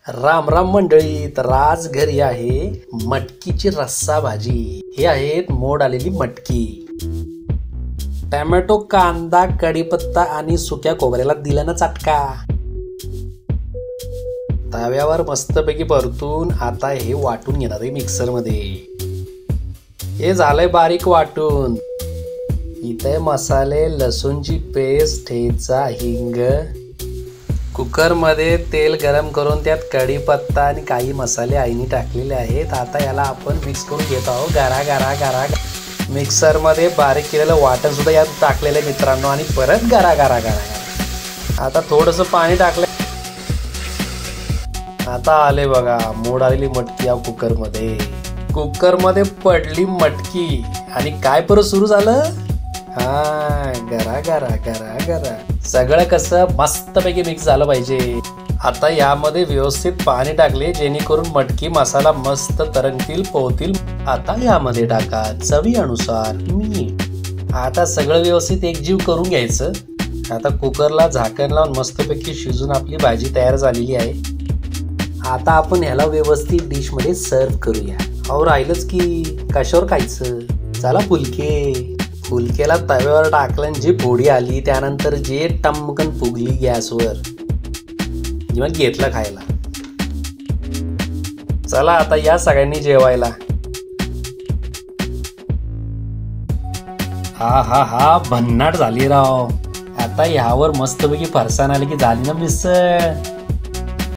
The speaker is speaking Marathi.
राम राम मंडळी. तर आज घरी आहे मटकीची रस्सा भाजी. हे आहेत मोड आलेली मटकी. टोमॅटो, कांदा, कढीपत्ता आणि सुक्या खोबऱ्याला दिला ना चटका. तव्यावर मस्तपैकी परतून आता हे वाटून घेणार आहे मिक्सर मध्ये. हे झालंय बारीक वाटून. इथे मसाले, लसूणची पेस्ट, ठेचा, हिंग. कुकर मध्ये तेल गरम करून त्यात कढीपत्ता आणि काही मसाले आईने टाकलेले आहेत. आता याला आपण मिक्स करून घेत आहोत. गारा गारा गारा. मिक्सर मध्ये बारीक केलेलं वाटण सुद्धा यात टाकलेलं आहे मित्रांनो. आणि परत गारा गारा गारा. आता थोडंसं पाणी टाकलं. आता आले बघा मोड आलेली मटकी या कुकर मध्ये. कुकर मध्ये पडली मटकी आणि काय परत सुरू झालं. हा, गरा गरा गरा गरा. सगळं कसं मस्तपैकी मिक्स झालं पाहिजे. आता यामध्ये व्यवस्थित पाणी टाकले जेणेकरून मटकी मसाला मस्त तरंगतील, पोहतील. आता यामध्ये टाका चवीनुसार मीठ. आता सगळं व्यवस्थित एकजीव करून घ्यायचं. आता कुकरला झाकण लावून मस्तपैकी शिजून आपली भाजी तयार झालेली आहे. आता आपण ह्याला व्यवस्थित डिश मध्ये सर्व करूया. अहो राहिलंच की कशावर खायचं. चला फुलके. फुलकेला तव्यावर टाकलं, जी फोडी आली त्यानंतर जे टमकन फुगली गॅसवर, मग घेतलं खायला. चला आता या सगळ्यांनी जेवायला. हा हा हा, भन्नाट झाली राव. आता ह्यावर मस्तपैकी फरसाण आली की झाली ना मिसळ.